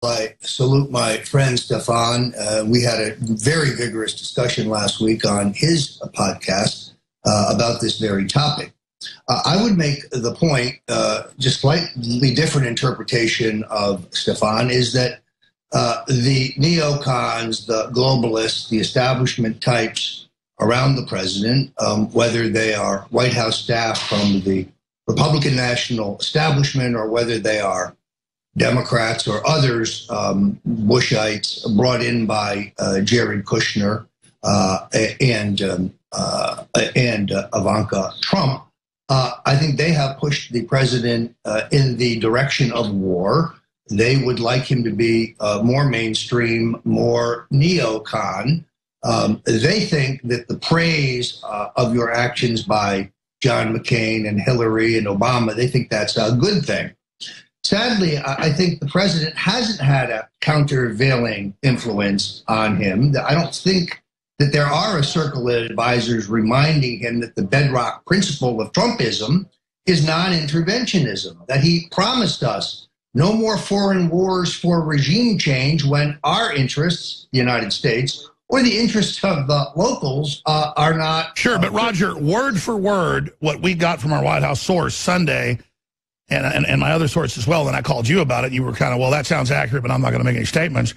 I salute my friend Stefan. We had a very vigorous discussion last week on his podcast about this very topic. I would make the point, just slightly different interpretation of Stefan, is that the neocons, the globalists, the establishment types around the president, whether they are White House staff from the Republican national establishment or whether they are Democrats or others, Bushites brought in by Jared Kushner and Ivanka Trump, I think they have pushed the president in the direction of war. They would like him to be more mainstream, more neocon. They think that the praise of your actions by John McCain and Hillary and Obama, they think that's a good thing. Sadly, I think the president hasn't had a countervailing influence on him. I don't think that there are a circle of advisors reminding him that the bedrock principle of Trumpism is non-interventionism, that he promised us no more foreign wars for regime change when our interests, the United States, or the interests of the locals are not. Sure, but Roger, word for word, what we got from our White House source Sunday, and my other source as well, and I called you about it, and you were kind of, well, that sounds accurate, but I'm not going to make any statements,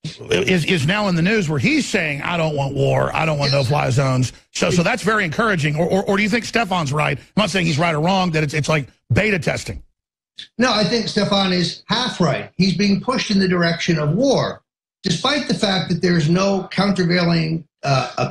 is now in the news where he's saying, I don't want war, I don't want no-fly zones. So that's very encouraging. Or do you think Stefan's right? I'm not saying he's right or wrong, that it's like beta testing. No, I think Stefan is half right. He's being pushed in the direction of war, despite the fact that there's no countervailing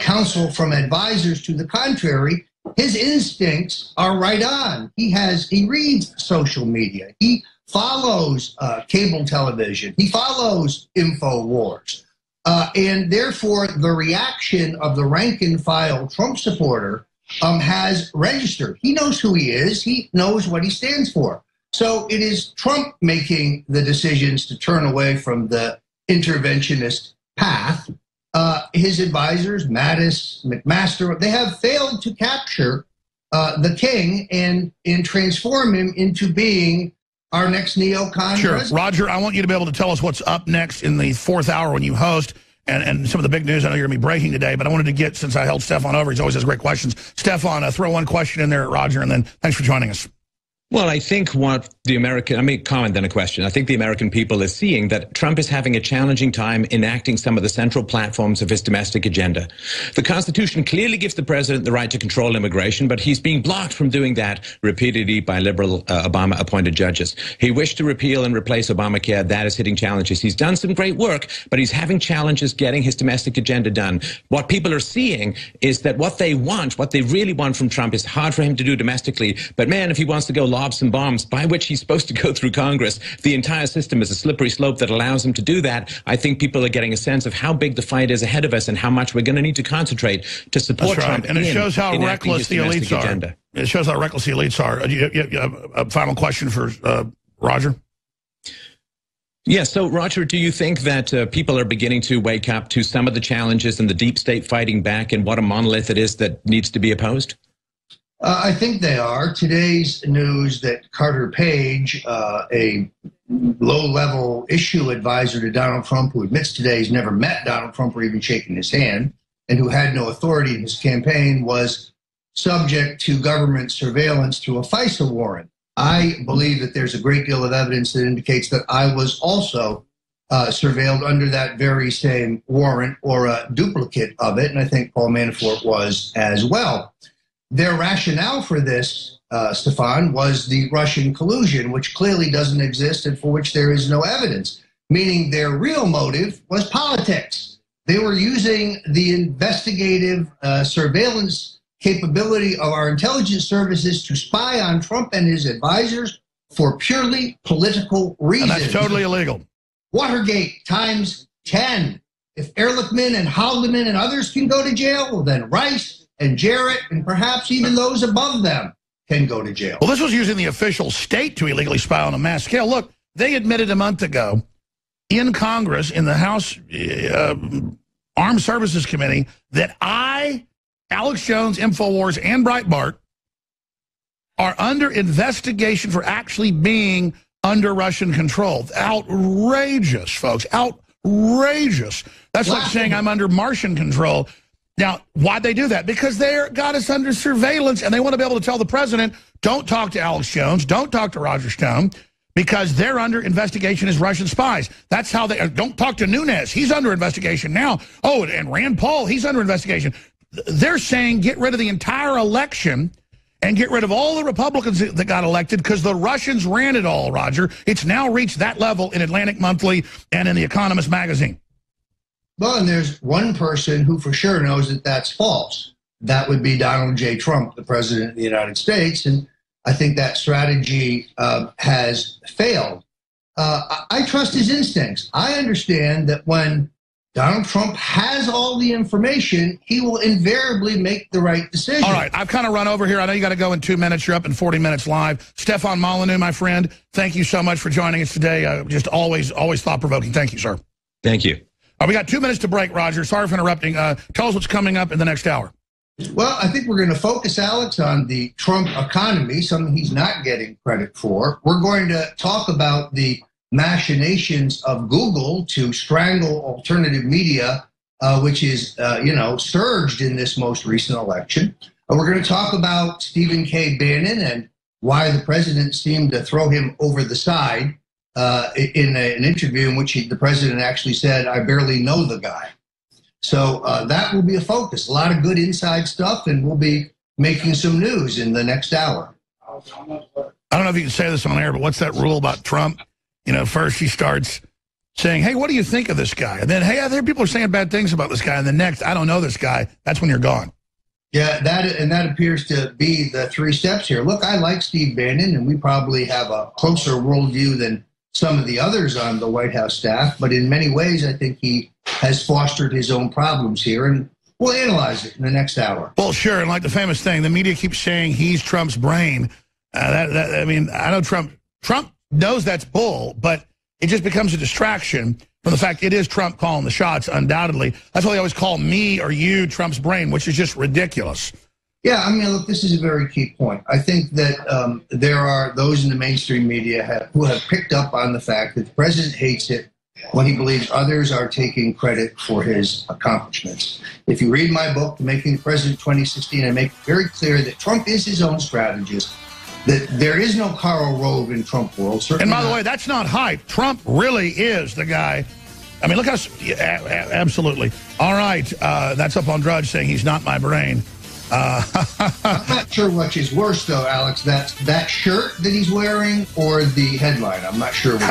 counsel from advisors to the contrary. His instincts are right on. He reads social media. He follows cable television. He follows InfoWars. And therefore, the reaction of the rank and file Trump supporter has registered. He knows who he is. He knows what he stands for. So it is Trump making the decisions to turn away from the interventionist path. His advisors, Mattis, McMaster, they have failed to capture the king and transform him into being our next neocon president. Roger, I want you to be able to tell us what's up next in the fourth hour when you host, and some of the big news I know you're going to be breaking today, but I wanted to get, since I held Stefan over, he always has great questions. Stefan, throw one question in there at Roger, and then thanks for joining us. Well, I think what the American, I mean, comment then a question. I think the American people is seeing that Trump is having a challenging time enacting some of the central platforms of his domestic agenda. The Constitution clearly gives the president the right to control immigration, but he's being blocked from doing that repeatedly by liberal Obama-appointed judges. He wished to repeal and replace Obamacare. That is hitting challenges. He's done some great work, but he's having challenges getting his domestic agenda done. What people are seeing is that what they want, what they really want from Trump is hard for him to do domestically. But man, if he wants to go lob some bombs, by which he's supposed to go through Congress, the entire system is a slippery slope that allows him to do that. I think people are getting a sense of how big the fight is ahead of us and how much we're going to need to concentrate to support Trump. And it shows how reckless the elites are. It shows how reckless the elites are. You have a final question for Roger? Yeah, so Roger, do you think that people are beginning to wake up to some of the challenges and the deep state fighting back and what a monolith it is that needs to be opposed? I think they are. Today's news that Carter Page, a low-level issue advisor to Donald Trump, who admits today he's never met Donald Trump or even shaken his hand, and who had no authority in his campaign, was subject to government surveillance through a FISA warrant. I believe that there's a great deal of evidence that indicates that I was also surveilled under that very same warrant or a duplicate of it, and I think Paul Manafort was as well. Their rationale for this, Stefan, was the Russian collusion, which clearly doesn't exist and for which there is no evidence, meaning their real motive was politics. They were using the investigative surveillance capability of our intelligence services to spy on Trump and his advisors for purely political reasons. And that's totally illegal. Watergate times 10. If Ehrlichman and Haldeman and others can go to jail, well, then Rice and Jarrett, and perhaps even those above them, can go to jail. Well, this was using the official state to illegally spy on a mass scale. Look, they admitted a month ago in Congress, in the House Armed Services Committee, that Alex Jones, InfoWars, and Breitbart are under investigation for actually being under Russian control. Outrageous, folks. Outrageous. That's like saying I'm under Martian control. Now, why'd they do that? Because they got us under surveillance, and they want to be able to tell the president, don't talk to Alex Jones, don't talk to Roger Stone, because they're under investigation as Russian spies. That's how they... Don't talk to Nunes. He's under investigation now. Oh, and Rand Paul, he's under investigation. They're saying get rid of the entire election and get rid of all the Republicans that got elected because the Russians ran it all, Roger. It's now reached that level in Atlantic Monthly and in The Economist magazine. Well, and there's one person who for sure knows that that's false. That would be Donald J. Trump, the president of the United States. And I think that strategy has failed. I trust his instincts. I understand that when Donald Trump has all the information, he will invariably make the right decision. All right, I've kind of run over here. I know you got to go in 2 minutes. You're up in 40 minutes live. Stefan Molyneux, my friend, thank you so much for joining us today. Just always thought-provoking. Thank you, sir. Thank you. We got 2 minutes to break, Roger. Sorry for interrupting. Tell us what's coming up in the next hour. Well, I think we're going to focus, Alex, on the Trump economy, something he's not getting credit for. We're going to talk about the machinations of Google to strangle alternative media, which is, surged in this most recent election. We're going to talk about Stephen K. Bannon and why the president seemed to throw him over the side in an interview in which the president actually said, I barely know the guy. So that will be a focus. A lot of good inside stuff, and we'll be making some news in the next hour. I don't know if you can say this on air, but what's that rule about Trump? First he starts saying, hey, what do you think of this guy? And then, hey, other people are saying bad things about this guy. And the next, I don't know this guy. That's when you're gone. Yeah, that appears to be the 3 steps here. Look, I like Steve Bannon, and we probably have a closer worldview than some of the others on the White House staff. But in many ways, I think he has fostered his own problems here. And we'll analyze it in the next hour. Well, sure. And like the famous thing, the media keeps saying he's Trump's brain. I know Trump knows that's bull, but it just becomes a distraction from the fact it is Trump calling the shots, undoubtedly. That's why they always call me or you Trump's brain, which is just ridiculous. Yeah, look, this is a very key point. I think that there are those in the mainstream media who have picked up on the fact that the president hates it when he believes others are taking credit for his accomplishments. If you read my book, Making the President 2016, I make it very clear that Trump is his own strategist, that there is no Karl Rove in Trump world. And by the way, that's not hype. Trump really is the guy. Look how... Yeah, absolutely. All right, that's up on Drudge saying he's not my brain. I'm not sure which is worse, though, Alex. That shirt that he's wearing or the headline. I'm not sure which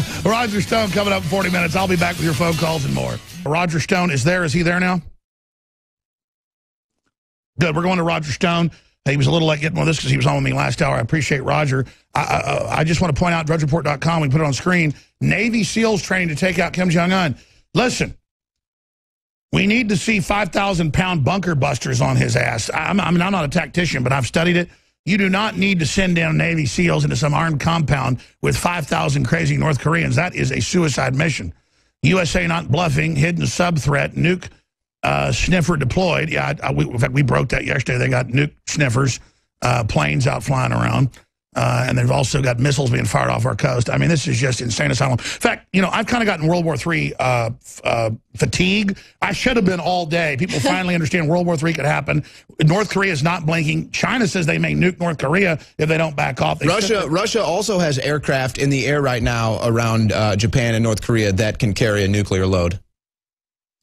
is. Roger Stone coming up in 40 minutes. I'll be back with your phone calls and more. Roger Stone is there. Is he there now? Good. We're going to Roger Stone. He was a little late getting on this because he was on with me last hour. I appreciate Roger. I just want to point out, DrudgeReport.com, we put it on screen, Navy SEALs training to take out Kim Jong-un. Listen, we need to see 5,000-pound bunker busters on his ass. I'm not a tactician, but I've studied it. You do not need to send down Navy SEALs into some armed compound with 5,000 crazy North Koreans. That is a suicide mission. USA not bluffing, hidden sub-threat, nuke sniffer deployed. Yeah, in fact, we broke that yesterday. They got nuke sniffers, planes out flying around. And they've also got missiles being fired off our coast. This is just insane asylum. In fact, I've kind of gotten World War III fatigue. I should have been all day. People finally understand World War III could happen. North Korea is not blinking. China says they may nuke North Korea if they don't back off. Russia also has aircraft in the air right now around Japan and North Korea that can carry a nuclear load.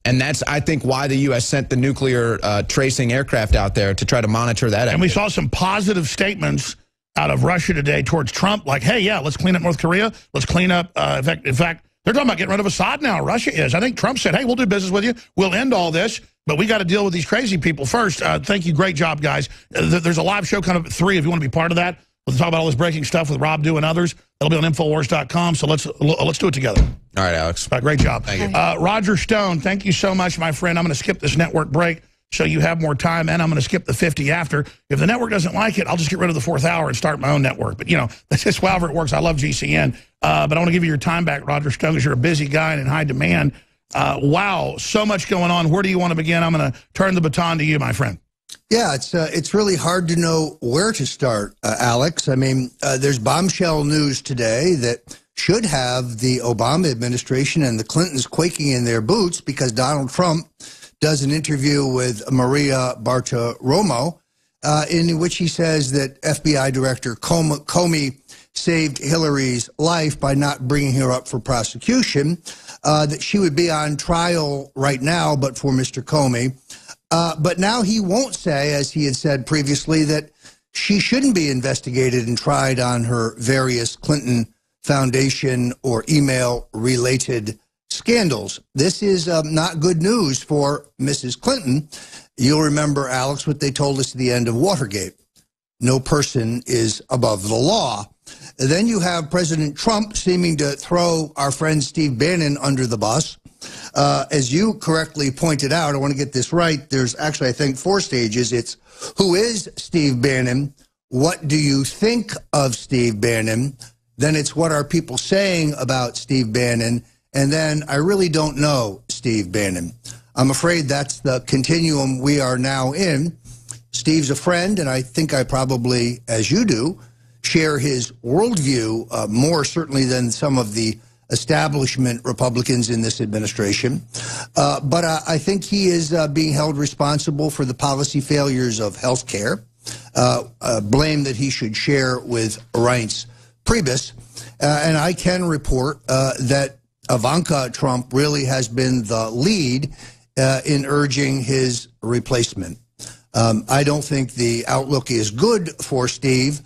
And that's, I think, why the U.S. sent the nuclear tracing aircraft out there to try to monitor that. And we saw some positive statements out of Russia today towards Trump, like, hey, yeah, let's clean up North Korea. Let's clean up, in fact, they're talking about getting rid of Assad now. Russia is. I think Trump said, hey, we'll do business with you. We'll end all this, but we got to deal with these crazy people first. Thank you. Great job, guys. There's a live show kind of at 3 if you want to be part of that. We'll talk about all this breaking stuff with Rob Dew and others. It'll be on InfoWars.com, so let's do it together. All right, Alex. Great job. Thank you. Roger Stone, thank you so much, my friend. I'm going to skip this network break so you have more time, and I'm going to skip the 50 after. If the network doesn't like it, I'll just get rid of the 4th hour and start my own network. But, that's just however it works. I love GCN. But I want to give you your time back, Roger Stone, because you're a busy guy and in high demand. Wow, so much going on. Where do you want to begin? I'm going to turn the baton to you, my friend. Yeah, it's really hard to know where to start, Alex. I mean, there's bombshell news today that should have the Obama administration and the Clintons quaking in their boots because Donald Trump does an interview with Maria Bartiromo in which he says that FBI Director Comey saved Hillary's life by not bringing her up for prosecution, that she would be on trial right now but for Mr. Comey. But now he won't say, as he had said previously, that she shouldn't be investigated and tried on her various Clinton Foundation or email-related scandals. This is not good news for Mrs. Clinton. You'll remember, Alex, what they told us at the end of Watergate. No person is above the law. Then you have President Trump seeming to throw our friend Steve Bannon under the bus. As you correctly pointed out, I want to get this right. There's actually, I think, 4 stages. It's who is Steve Bannon? What do you think of Steve Bannon? Then it's what are people saying about Steve Bannon? And then I really don't know Steve Bannon. I'm afraid that's the continuum we are now in. Steve's a friend, and I think I probably, as you do, share his worldview more certainly than some of the establishment Republicans in this administration. But I think he is being held responsible for the policy failures of health care, blame that he should share with Reince Priebus. And I can report that Ivanka Trump really has been the lead in urging his replacement. I don't think the outlook is good for Steve,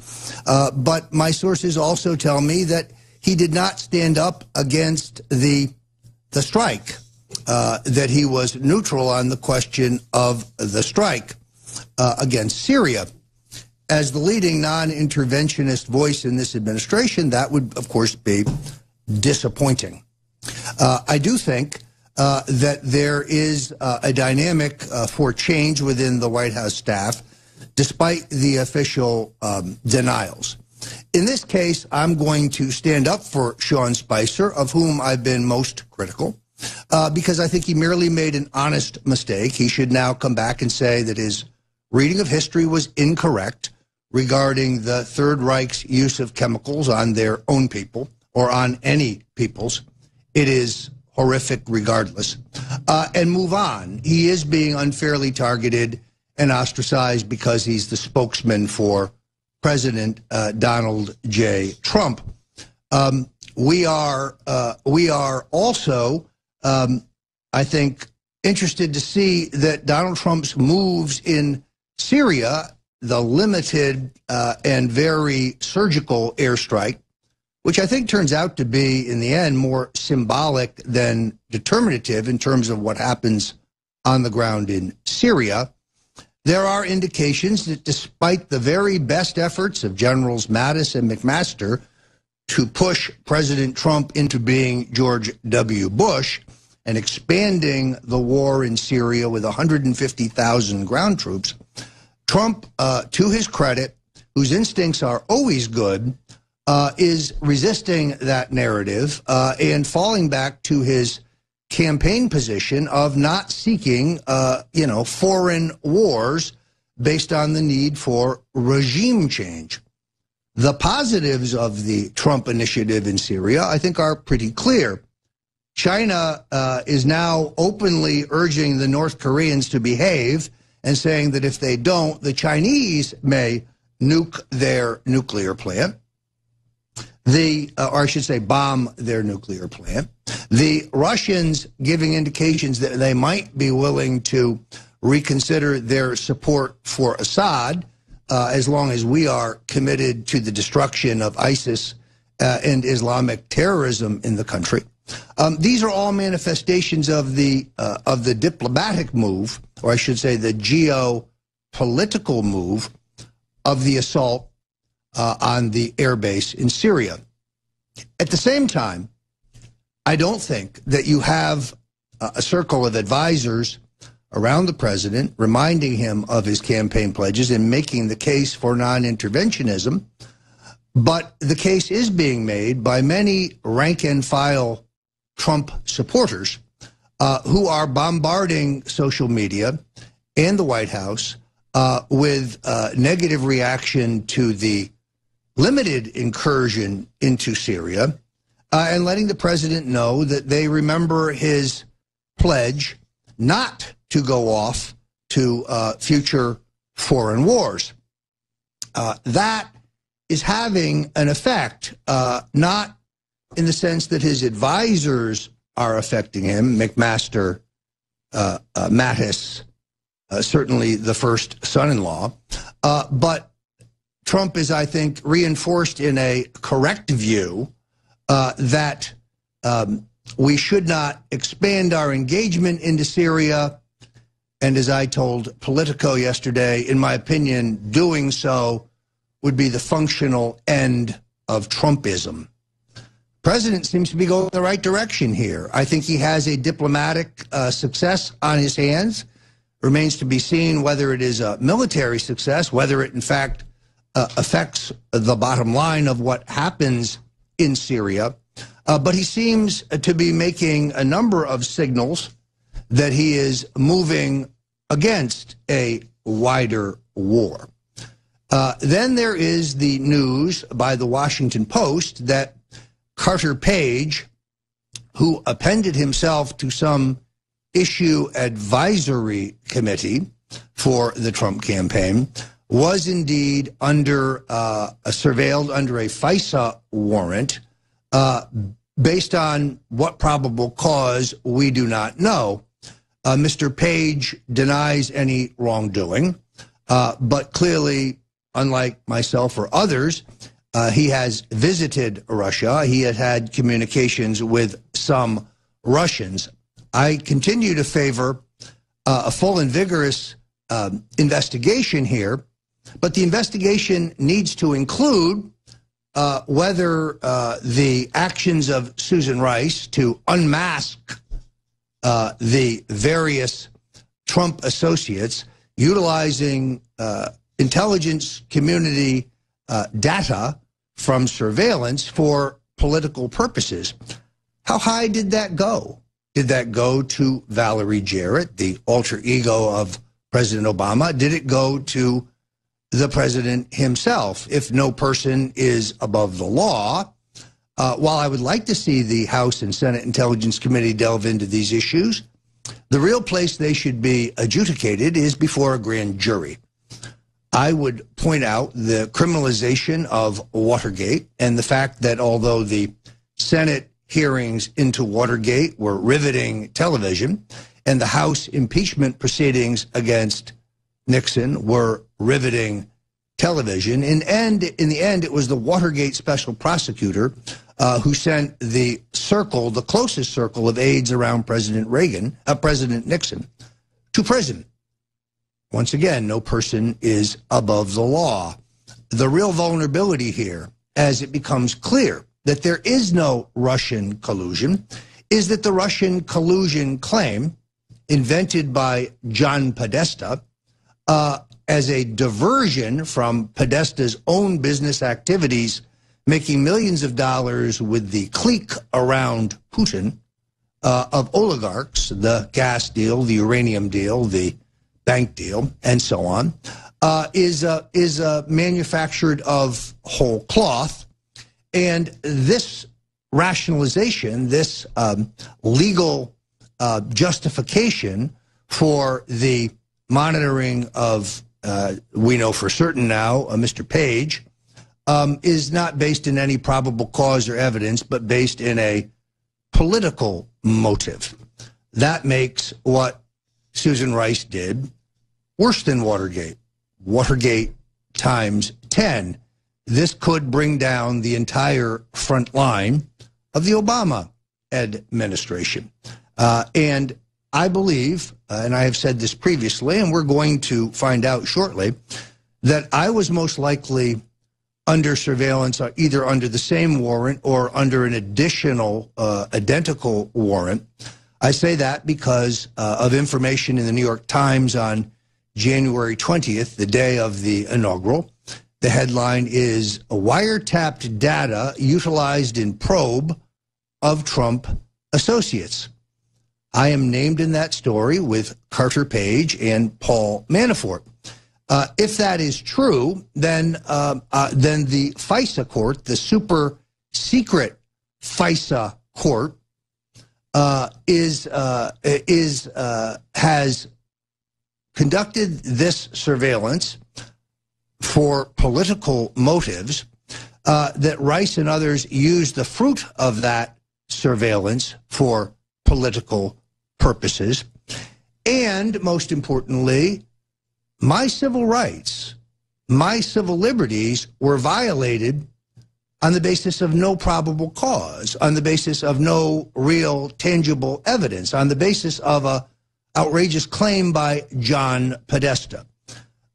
but my sources also tell me that he did not stand up against the strike, that he was neutral on the question of the strike against Syria. As the leading non-interventionist voice in this administration, that would, of course, be disappointing. I do think that there is a dynamic for change within the White House staff, despite the official denials. In this case, I'm going to stand up for Sean Spicer, of whom I've been most critical, because I think he merely made an honest mistake. He should now come back and say that his reading of history was incorrect regarding the Third Reich's use of chemicals on their own people or on any people's. It is horrific regardless, and move on. He is being unfairly targeted and ostracized because he's the spokesman for President Donald J. Trump. We are also, I think, interested to see that Donald Trump's moves in Syria, the limited and very surgical airstrike, which I think turns out to be, in the end, more symbolic than determinative in terms of what happens on the ground in Syria. There are indications that despite the very best efforts of Generals Mattis and McMaster to push President Trump into being George W. Bush and expanding the war in Syria with 150,000 ground troops, Trump, to his credit, whose instincts are always good, is resisting that narrative and falling back to his campaign position of not seeking, foreign wars based on the need for regime change. The positives of the Trump initiative in Syria, I think, are pretty clear. China is now openly urging the North Koreans to behave and saying that if they don't, the Chinese may nuke their nuclear plant. Or I should say bomb their nuclear plant. The Russians giving indications that they might be willing to reconsider their support for Assad as long as we are committed to the destruction of ISIS and Islamic terrorism in the country. These are all manifestations of the diplomatic move, or I should say the geopolitical move of the assault on the airbase in Syria. At the same time, I don't think that you have a circle of advisors around the president reminding him of his campaign pledges and making the case for non-interventionism, but the case is being made by many rank-and-file Trump supporters who are bombarding social media and the White House with negative reaction to the limited incursion into Syria, and letting the president know that they remember his pledge not to go off to future foreign wars. That is having an effect, not in the sense that his advisors are affecting him, McMaster, Mattis, certainly the first son-in-law, but Trump is, I think, reinforced in a correct view that we should not expand our engagement into Syria. And as I told Politico yesterday, in my opinion, doing so would be the functional end of Trumpism. President seems to be going in the right direction here. I think he has a diplomatic success on his hands. Remains to be seen whether it is a military success, whether it in fact affects the bottom line of what happens in Syria. But he seems to be making a number of signals that he is moving against a wider war. Then there is the news by the Washington Post that Carter Page, who appended himself to some issue advisory committee for the Trump campaign, was indeed under surveilled under a FISA warrant based on what probable cause we do not know. Mr. Page denies any wrongdoing, but clearly, unlike myself or others, he has visited Russia. He has had communications with some Russians. I continue to favor a full and vigorous investigation here, but the investigation needs to include whether the actions of Susan Rice to unmask the various Trump associates utilizing intelligence community data from surveillance for political purposes. How high did that go? Did that go to Valerie Jarrett, the alter ego of President Obama? Did it go to the president himself? If no person is above the law, while I would like to see the House and Senate Intelligence Committee delve into these issues, the real place they should be adjudicated is before a grand jury. I would point out the criminalization of Watergate and the fact that although the Senate hearings into Watergate were riveting television and the House impeachment proceedings against Nixon were riveting television, in the end, it was the Watergate special prosecutor who sent the closest circle of aides around President Nixon, to prison. Once again, no person is above the law. The real vulnerability here, as it becomes clear that there is no Russian collusion, is that the Russian collusion claim, invented by John Podesta, as a diversion from Podesta's own business activities, making millions of dollars with the clique around Putin of oligarchs, the gas deal, the uranium deal, the bank deal, and so on, is manufactured of whole cloth. And this rationalization, this legal justification for the monitoring of, we know for certain now, Mr. Page, is not based in any probable cause or evidence, but based in a political motive. That makes what Susan Rice did worse than Watergate. Watergate times 10. This could bring down the entire front line of the Obama administration. And I believe, and I have said this previously, and we're going to find out shortly, that I was most likely under surveillance, either under the same warrant or under an additional identical warrant. I say that because of information in the New York Times on January 20th, the day of the inaugural. The headline is "Wiretapped Data Utilized in Probe of Trump Associates." I am named in that story with Carter Page and Paul Manafort. If that is true, then the FISA court, the super secret FISA court, has conducted this surveillance for political motives, that Rice and others used the fruit of that surveillance for political purposes, and most importantly, my civil rights, my civil liberties were violated on the basis of no probable cause, on the basis of no real tangible evidence, on the basis of a outrageous claim by John Podesta.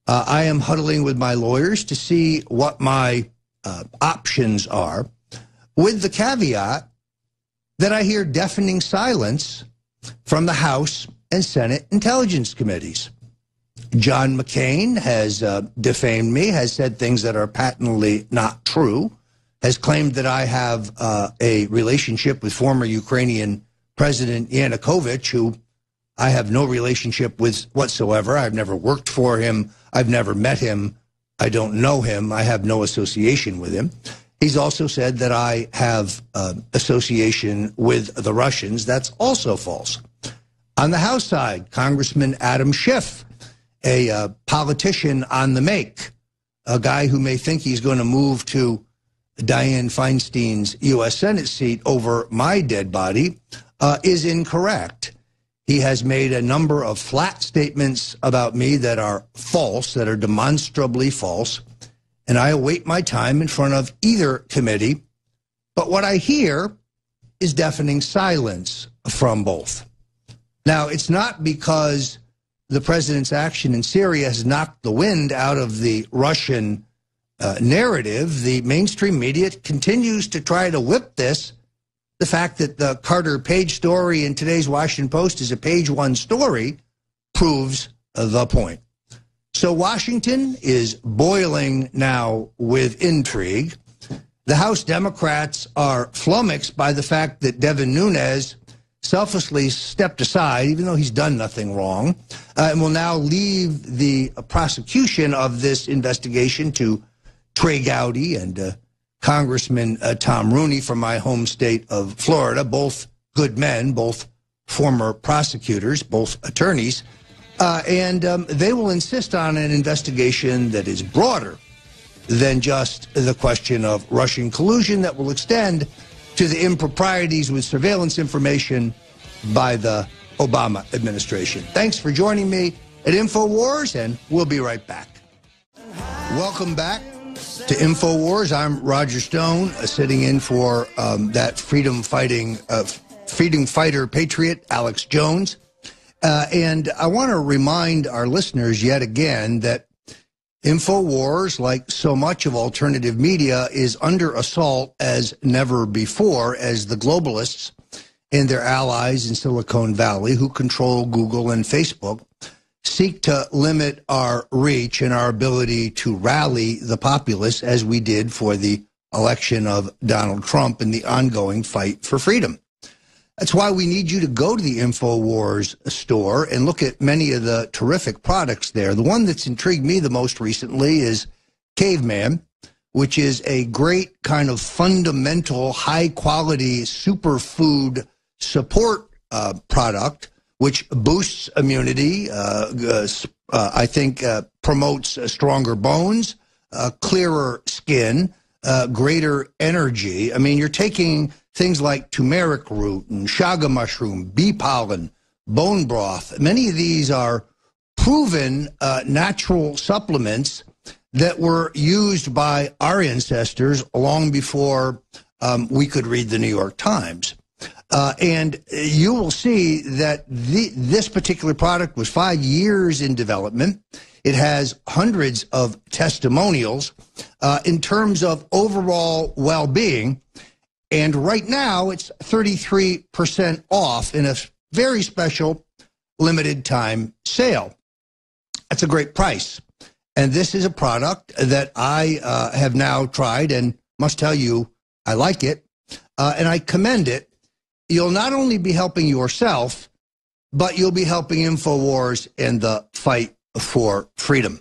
I am huddling with my lawyers to see what my options are, with the caveat that I hear deafening silence from the House and Senate Intelligence Committees. John McCain has defamed me, has said things that are patently not true, has claimed that I have a relationship with former Ukrainian President Yanukovych, who I have no relationship with whatsoever. I've never worked for him. I've never met him. I don't know him. I have no association with him. He's also said that I have association with the Russians. That's also false. On the House side, Congressman Adam Schiff, a politician on the make, a guy who may think he's going to move to Dianne Feinstein's U.S. Senate seat over my dead body, is incorrect. He has made a number of flat statements about me that are false, that are demonstrably false, and I await my time in front of either committee. But what I hear is deafening silence from both. Now, it's not because the president's action in Syria has knocked the wind out of the Russian narrative. The mainstream media continues to try to whip this. The fact that the Carter Page story in today's Washington Post is a page one story proves the point. So Washington is boiling now with intrigue. The House Democrats are flummoxed by the fact that Devin Nunes selflessly stepped aside, even though he's done nothing wrong, and will now leave the prosecution of this investigation to Trey Gowdy and Congressman Tom Rooney from my home state of Florida, both good men, both former prosecutors, both attorneys, and they will insist on an investigation that is broader than just the question of Russian collusion, that will extend to the improprieties with surveillance information by the Obama administration. Thanks for joining me at InfoWars, and we'll be right back. Welcome back to InfoWars. I'm Roger Stone, sitting in for that freedom fighter patriot, Alex Jones. And I want to remind our listeners yet again that InfoWars, like so much of alternative media, is under assault as never before, as the globalists and their allies in Silicon Valley, who control Google and Facebook, seek to limit our reach and our ability to rally the populace, as we did for the election of Donald Trump and the ongoing fight for freedom. That's why we need you to go to the InfoWars store and look at many of the terrific products there. The one that's intrigued me the most recently is Caveman, which is a great kind of fundamental, high-quality superfood support product, which boosts immunity, I think promotes stronger bones, clearer skin, greater energy. I mean, you're taking things like turmeric root and chaga mushroom, bee pollen, bone broth. Many of these are proven natural supplements that were used by our ancestors long before we could read the New York Times. And you will see that this particular product was 5 years in development. It has hundreds of testimonials in terms of overall well-being. And right now, it's 33% off in a very special limited time sale. That's a great price. And this is a product that I have now tried and must tell you, I like it and I commend it. You'll not only be helping yourself, but you'll be helping InfoWars in the fight for freedom.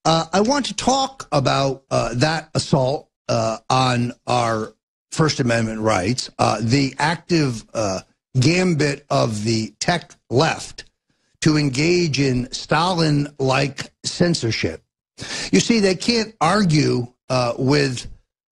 I want to talk about that assault on our First Amendment rights, the active gambit of the tech left to engage in Stalin-like censorship. You see, they can't argue with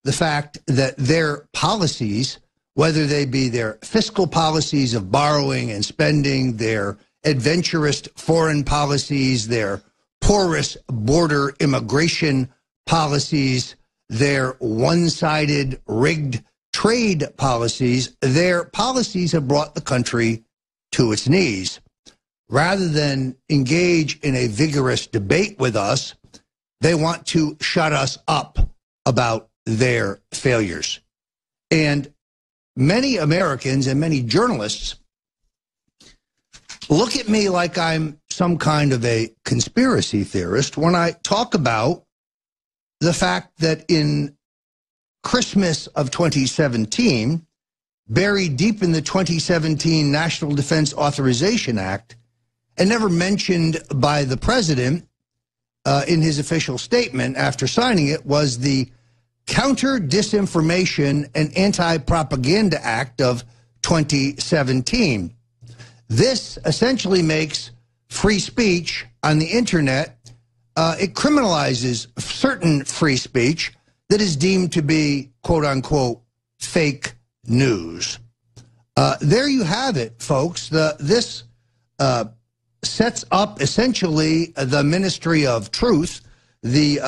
the fact that their policies, whether they be their fiscal policies of borrowing and spending, their adventurous foreign policies, their porous border immigration policies, their one-sided rigged trade policies, their policies have brought the country to its knees. Rather than engage in a vigorous debate with us, they want to shut us up about their failures. And many Americans and many journalists look at me like I'm some kind of a conspiracy theorist when I talk about the fact that in Christmas of 2017, buried deep in the 2017 National Defense Authorization Act, and never mentioned by the president in his official statement after signing it, was the Counter Disinformation and Anti-Propaganda Act of 2017. This essentially makes free speech on the internet, it criminalizes certain free speech that is deemed to be, quote unquote, fake news. There you have it, folks. This sets up essentially the Ministry of Truth, the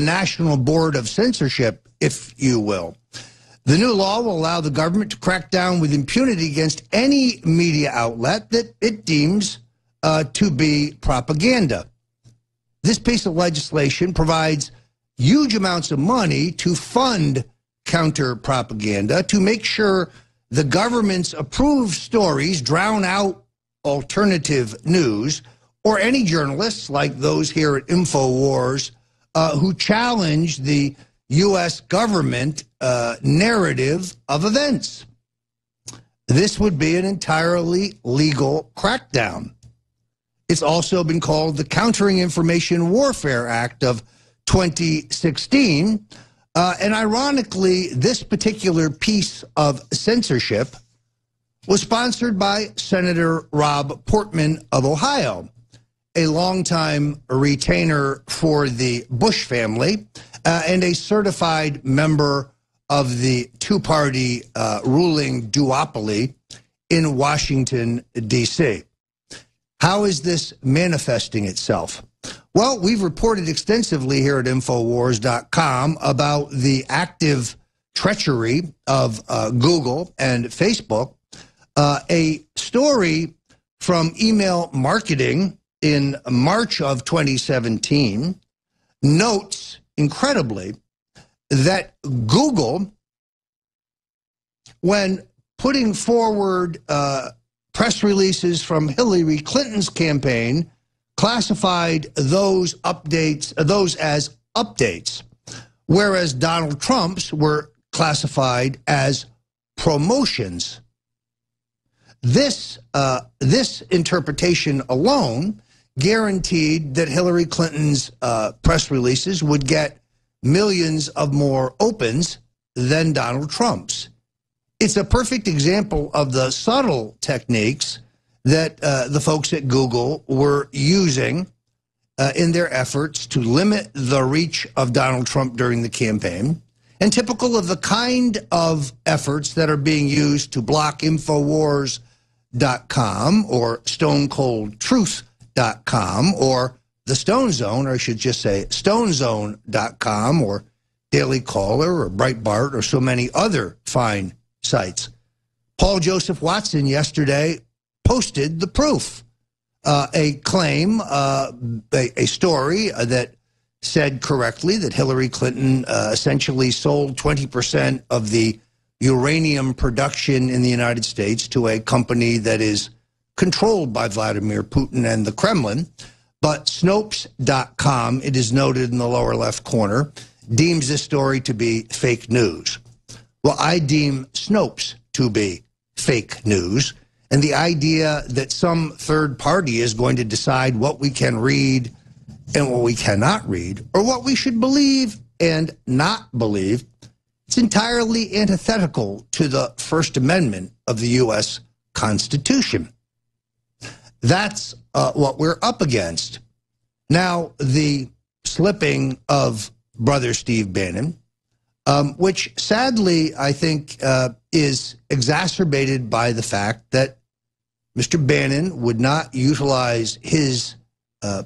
National Board of Censorship, if you will. The new law will allow the government to crack down with impunity against any media outlet that it deems to be propaganda. This piece of legislation provides huge amounts of money to fund counter-propaganda, to make sure the government's approved stories drown out alternative news, or any journalists like those here at InfoWars who challenge the U.S. government narrative of events. This would be an entirely legal crackdown. It's also been called the Countering Information Warfare Act of 2016. And ironically, this particular piece of censorship was sponsored by Senator Rob Portman of Ohio, a longtime retainer for the Bush family and a certified member of the two-party ruling duopoly in Washington, D.C. How is this manifesting itself? Well, we've reported extensively here at InfoWars.com about the active treachery of Google and Facebook. A story from email marketing in March of 2017 notes, incredibly, that Google, when putting forward press releases from Hillary Clinton's campaign, classified those as updates, whereas Donald Trump's were classified as promotions. This interpretation alone guaranteed that Hillary Clinton's press releases would get millions of more opens than Donald Trump's. It's a perfect example of the subtle techniques that the folks at Google were using in their efforts to limit the reach of Donald Trump during the campaign, and typical of the kind of efforts that are being used to block InfoWars.com or StoneColdTruth.com or the Stone Zone, or I should just say StoneZone.com or Daily Caller or Breitbart or so many other fine sites. Paul Joseph Watson yesterday posted the proof, a claim, a story that said correctly that Hillary Clinton essentially sold 20% of the uranium production in the United States to a company that is controlled by Vladimir Putin and the Kremlin. But Snopes.com, it is noted in the lower left corner, deems this story to be fake news. Well, I deem Snopes to be fake news. And the idea that some third party is going to decide what we can read and what we cannot read, or what we should believe and not believe, it's entirely antithetical to the First Amendment of the U.S. Constitution. That's what we're up against. Now, the slipping of Brother Steve Bannon, which sadly I think is exacerbated by the fact that Mr. Bannon would not utilize his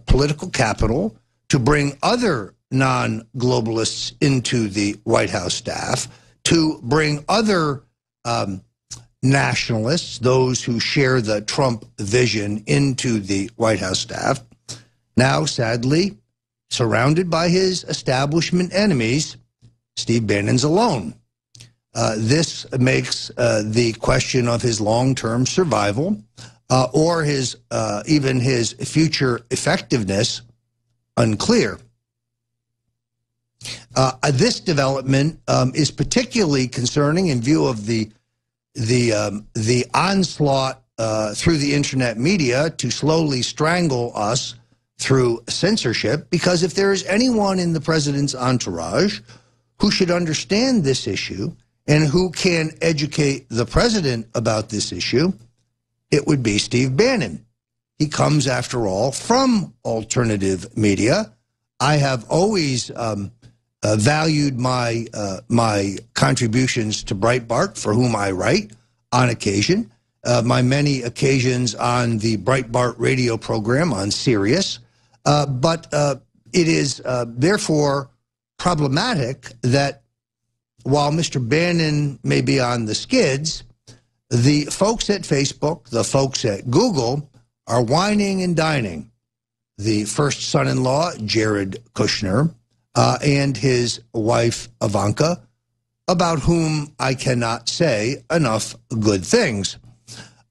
political capital to bring other non-globalists into the White House staff, to bring other nationalists, those who share the Trump vision, into the White House staff. Now, sadly, surrounded by his establishment enemies, Steve Bannon's alone. This makes the question of his long-term survival or his even his future effectiveness unclear. This development is particularly concerning in view of the onslaught through the internet media to slowly strangle us through censorship, because if there is anyone in the president's entourage who should understand this issue and who can educate the president about this issue, it would be Steve Bannon. He comes, after all, from alternative media. I have always valued my my contributions to Breitbart, for whom I write on occasion, my many occasions on the Breitbart radio program on Sirius. But it is therefore problematic that while Mr. Bannon may be on the skids, the folks at Facebook, the folks at Google are whining and dining. The first son-in-law, Jared Kushner, and his wife, Ivanka, about whom I cannot say enough good things.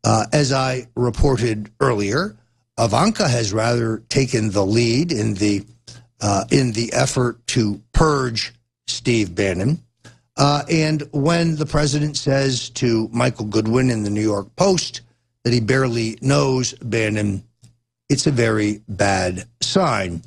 As I reported earlier, Ivanka has rather taken the lead in the effort to purge Steve Bannon. And when the president says to Michael Goodwin in the New York Post that he barely knows Bannon, it's a very bad sign.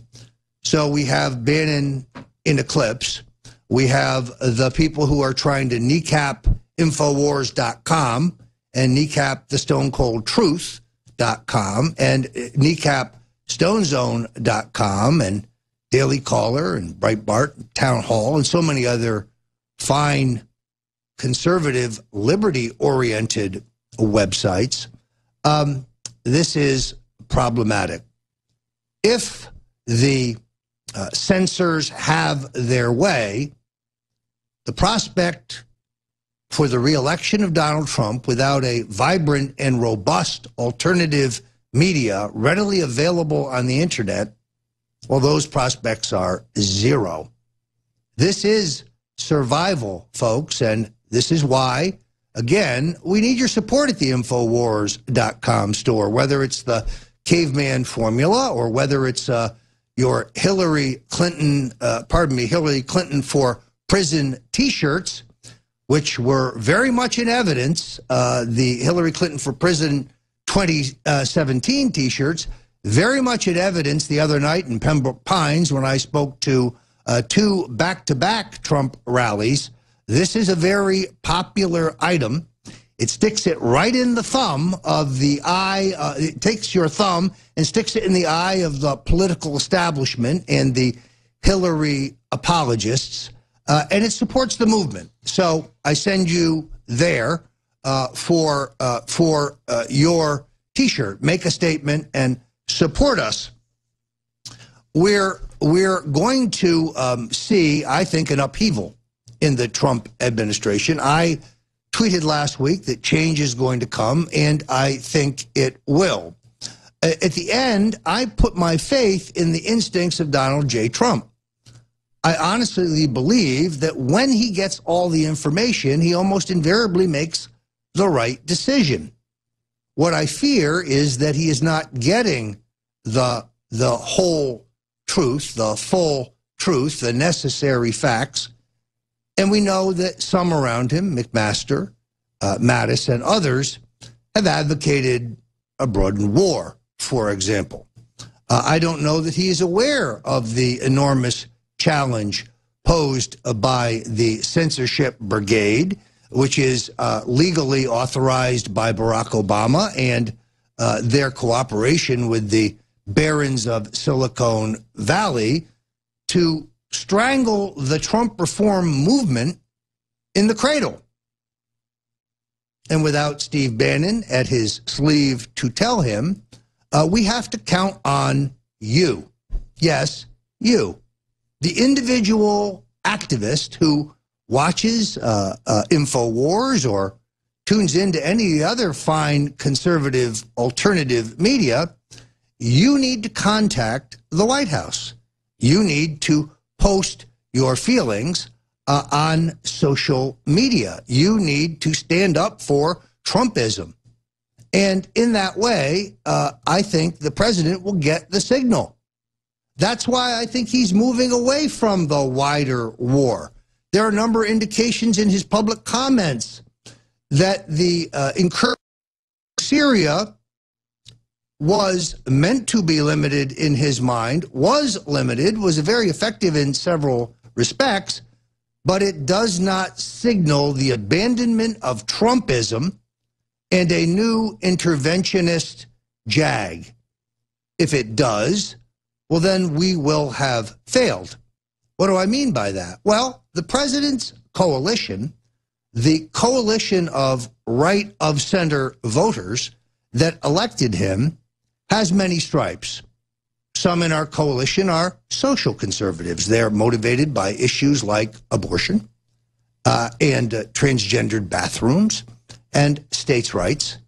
So we have Bannon in eclipse. We have the people who are trying to kneecap InfoWars.com and kneecap the StoneColdTruth.com and kneecap StoneZone.com and Daily Caller and Breitbart and Town Hall and so many other fine, conservative, liberty-oriented websites. This is problematic. If the censors have their way, the prospect for the re-election of Donald Trump without a vibrant and robust alternative media readily available on the internet, well, those prospects are zero. This is survival, folks, and this is why, again, we need your support at the InfoWars.com store, whether it's the caveman formula or whether it's your Hillary Clinton for prison T-shirts, which were very much in evidence. The Hillary Clinton for prison 2017 T-shirts, very much in evidence the other night in Pembroke Pines when I spoke to two back-to-back Trump rallies. This is a very popular item. It sticks it right in the thumb of the eye. It takes your thumb and sticks it in the eye of the political establishment and the Hillary apologists, and it supports the movement. So I send you there for your T-shirt. Make a statement and support us. We're going to see, I think, an upheaval in the Trump administration. I tweeted last week that change is going to come, and I think it will. At the end, I put my faith in the instincts of Donald J. Trump. I honestly believe that when he gets all the information, he almost invariably makes the right decision. What I fear is that he is not getting the whole truth, the full truth, the necessary facts. And we know that some around him, McMaster, Mattis, and others, have advocated a broadened war, for example. I don't know that he is aware of the enormous challenge posed by the censorship brigade, which is legally authorized by Barack Obama, and their cooperation with the barons of Silicon Valley to strangle the Trump reform movement in the cradle. And without Steve Bannon at his sleeve to tell him, we have to count on you. Yes, you. The individual activist who watches InfoWars or tunes into any other fine conservative alternative media, you need to contact the White House. You need to post your feelings on social media. You need to stand up for Trumpism. And in that way, I think the president will get the signal. That's why I think he's moving away from the wider war. There are a number of indications in his public comments that the incursion in Syria was meant to be limited in his mind, was limited, was very effective in several respects, but it does not signal the abandonment of Trumpism and a new interventionist jag. If it does, well, then we will have failed. What do I mean by that? Well, the president's coalition, the coalition of right-of-center voters that elected him, has many stripes. Some in our coalition are social conservatives. They're motivated by issues like abortion and transgendered bathrooms and states' rights.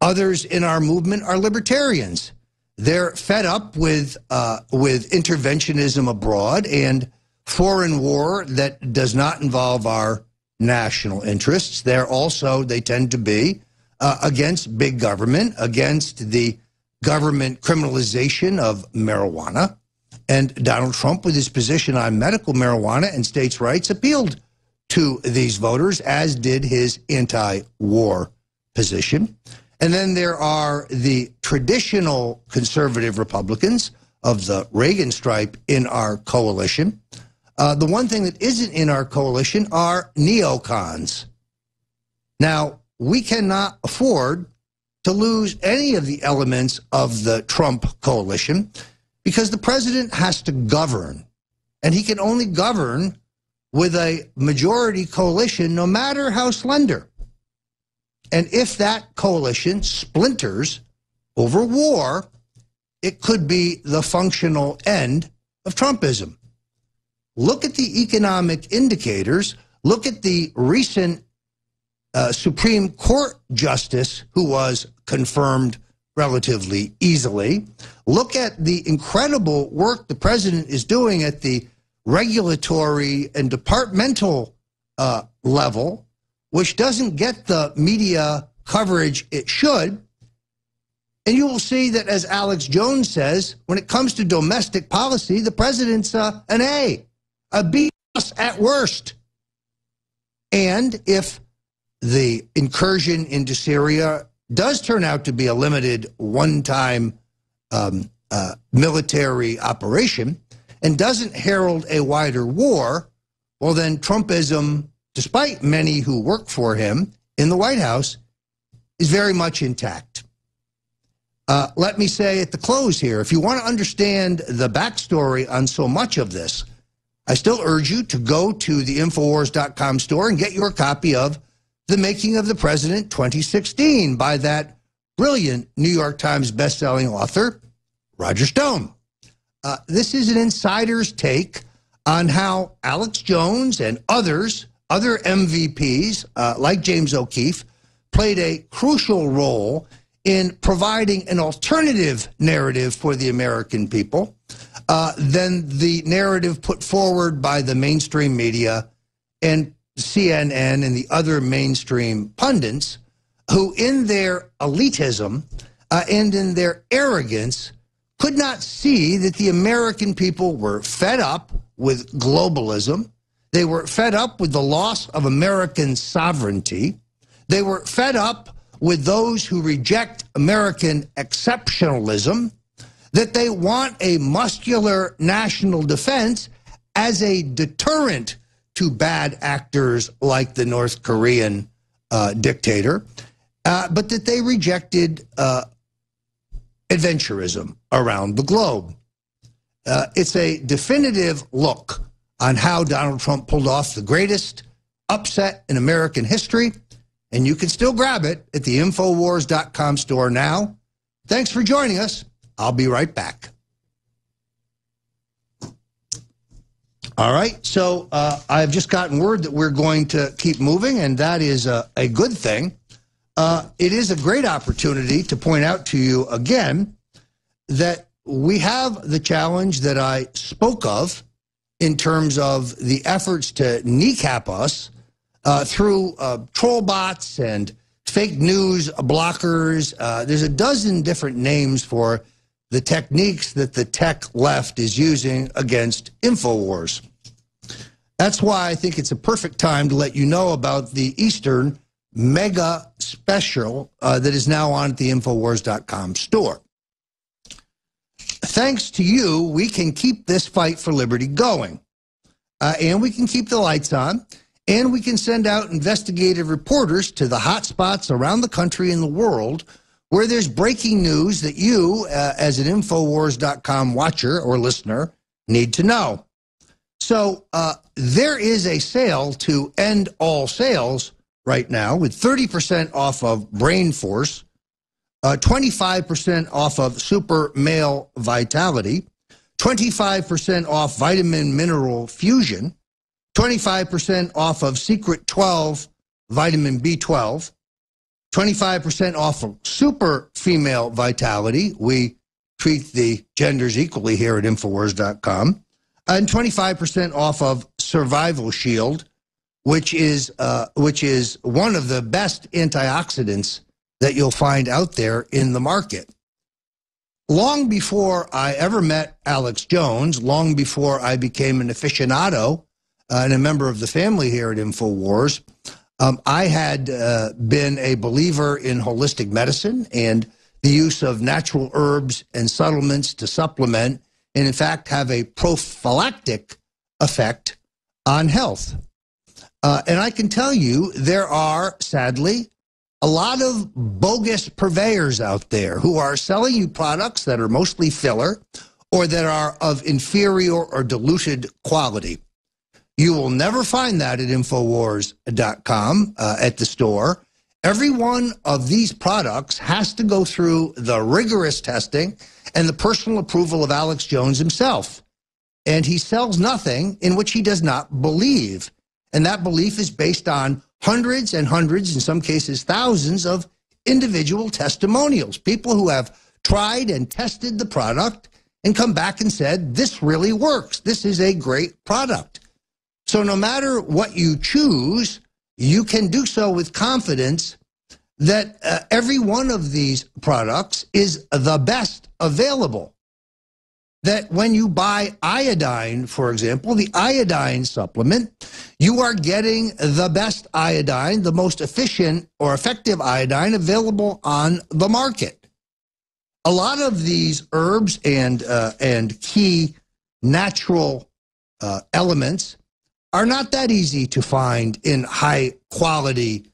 Others in our movement are libertarians. They're fed up with interventionism abroad and foreign war that does not involve our national interests. They tend to be against big government, against the government criminalization of marijuana. And Donald Trump, with his position on medical marijuana and states' rights, appealed to these voters, as did his anti-war position. And then there are the traditional conservative Republicans of the Reagan stripe in our coalition. The one thing that isn't in our coalition are neocons. Now, we cannot afford to lose any of the elements of the Trump coalition because the president has to govern, and he can only govern with a majority coalition, no matter how slender. And if that coalition splinters over war, it could be the functional end of Trumpism. Look at the economic indicators. Look at the recent Supreme Court justice who was confirmed relatively easily. Look at the incredible work the president is doing at the regulatory and departmental level, which doesn't get the media coverage it should. And you will see that, as Alex Jones says, when it comes to domestic policy, the president's an A, a B+ at worst. And if the incursion into Syria does turn out to be a limited one-time military operation and doesn't herald a wider war, well, then Trumpism, despite many who work for him in the White House, is very much intact. Let me say at the close here, if you want to understand the backstory on so much of this, I still urge you to go to the InfoWars.com store and get your copy of The Making of the President 2016 by that brilliant New York Times bestselling author, Roger Stone. This is an insider's take on how Alex Jones and other MVPs like James O'Keefe played a crucial role in providing an alternative narrative for the American people than the narrative put forward by the mainstream media and CNN and the other mainstream pundits who, in their elitism and in their arrogance, could not see that the American people were fed up with globalism. They were fed up with the loss of American sovereignty. They were fed up with those who reject American exceptionalism. that they want a muscular national defense as a deterrent to bad actors like the North Korean dictator, but that they rejected adventurism around the globe. It's a definitive look on how Donald Trump pulled off the greatest upset in American history, and you can still grab it at the InfoWars.com store now. Thanks for joining us. I'll be right back. All right, so I've just gotten word that we're going to keep moving, and that is a good thing. It is a great opportunity to point out to you again that we have the challenge that I spoke of in terms of the efforts to kneecap us through troll bots and fake news blockers. There's a dozen different names for the techniques that the tech left is using against InfoWars. That's why I think it's a perfect time to let you know about the Eastern mega special that is now on at the InfoWars.com store. Thanks to you, we can keep this fight for liberty going. And we can keep the lights on. And we can send out investigative reporters to the hot spots around the country and the world where there's breaking news that you, as an InfoWars.com watcher or listener, need to know. So there is a sale to end all sales right now with 30% off of Brain Force, 25% off of Super Male Vitality, 25% off Vitamin Mineral Fusion, 25% off of Secret 12 Vitamin B12, 25% off of Super Female Vitality. We treat the genders equally here at InfoWars.com. And 25% off of Survival Shield, which is one of the best antioxidants that you'll find out there in the market. Long before I ever met Alex Jones, long before I became an aficionado and a member of the family here at InfoWars, I had been a believer in holistic medicine and the use of natural herbs and supplements to supplement and, in fact, have a prophylactic effect on health. And I can tell you there are, sadly, a lot of bogus purveyors out there who are selling you products that are mostly filler or that are of inferior or diluted quality. You will never find that at InfoWars.com at the store. Every one of these products has to go through the rigorous testing and the personal approval of Alex Jones himself. And he sells nothing in which he does not believe. And that belief is based on hundreds and hundreds, in some cases thousands, of individual testimonials. People who have tried and tested the product and come back and said, this really works. This is a great product. So no matter what you choose, you can do so with confidence that every one of these products is the best available. That when you buy iodine, for example, the iodine supplement, you are getting the best iodine, the most efficient or effective iodine available on the market. A lot of these herbs and key natural elements are not that easy to find in high quality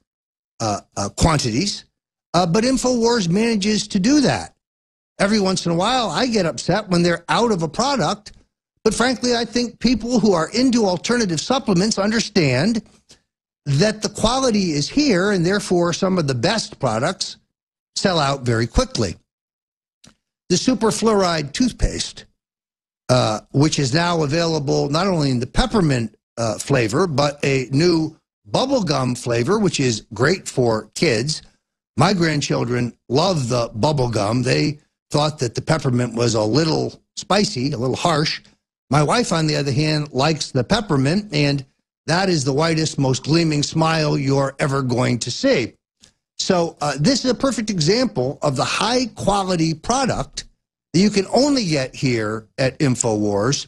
quantities, but InfoWars manages to do that. Every once in a while, I get upset when they're out of a product, but frankly, I think people who are into alternative supplements understand that the quality is here, and therefore some of the best products sell out very quickly. The Super Fluoride toothpaste, which is now available not only in the peppermint flavor, but a new bubblegum flavor, which is great for kids. My grandchildren love the bubblegum. They thought that the peppermint was a little spicy, a little harsh. My wife, on the other hand, likes the peppermint, and that is the whitest, most gleaming smile you're ever going to see. So this is a perfect example of the high-quality product that you can only get here at InfoWars.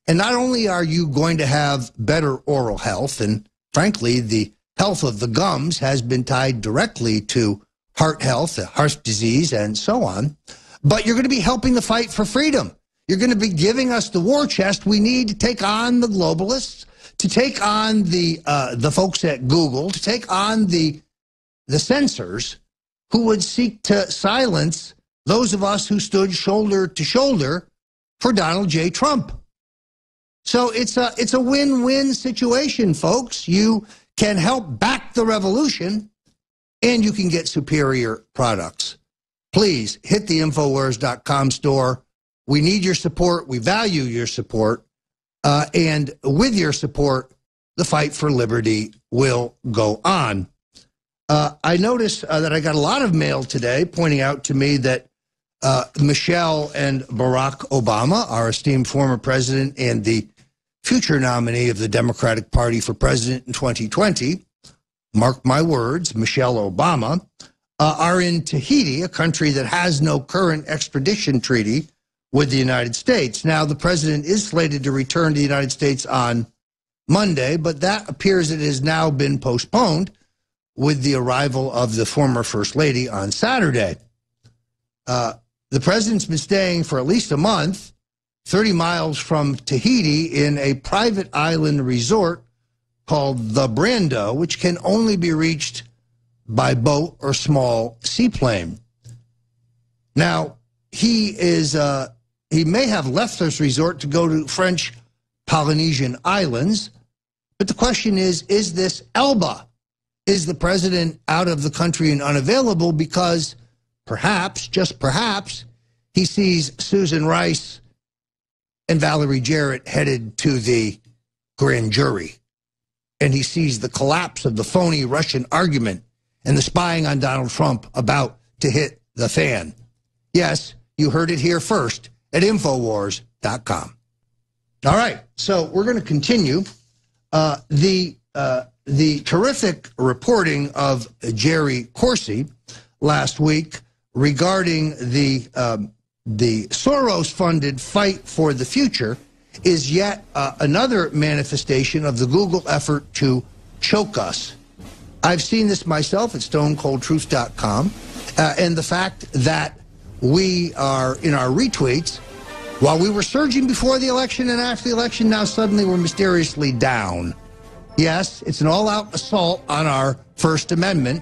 And not only are you going to have better oral health, and frankly, the health of the gums has been tied directly to heart health, heart disease, and so on, but you're going to be helping the fight for freedom. You're going to be giving us the war chest we need to take on the globalists, to take on the folks at Google, to take on the censors who would seek to silence those of us who stood shoulder to shoulder for Donald J. Trump. So it's a win-win situation, folks. You can help back the revolution, and you can get superior products. Please hit the InfoWars.com store. We need your support. We value your support. And with your support, the fight for liberty will go on. I noticed that I got a lot of mail today pointing out to me that Michelle and Barack Obama, our esteemed former president and the future nominee of the Democratic Party for president in 2020, mark my words, Michelle Obama, are in Tahiti, a country that has no current extradition treaty with the United States. Now, the president is slated to return to the United States on Monday, but that appears it has now been postponed with the arrival of the former First Lady on Saturday. The president's been staying for at least a month, 30 miles from Tahiti in a private island resort called the Brando, which can only be reached by boat or small seaplane. Now, he may have left this resort to go to French Polynesian islands, but the question is this Elba? Is the president out of the country and unavailable because perhaps, just perhaps, he sees Susan Rice and Valerie Jarrett headed to the grand jury, and he sees the collapse of the phony Russian argument and the spying on Donald Trump about to hit the fan? Yes, you heard it here first at InfoWars.com. All right, so we're going to continue the terrific reporting of Jerry Corsi last week regarding the Soros-funded fight for the future is yet another manifestation of the Google effort to choke us. I've seen this myself at StoneColdTruth.com, and the fact that we are in our retweets, while we were surging before the election and after the election, now suddenly we're mysteriously down. Yes, it's an all-out assault on our First Amendment,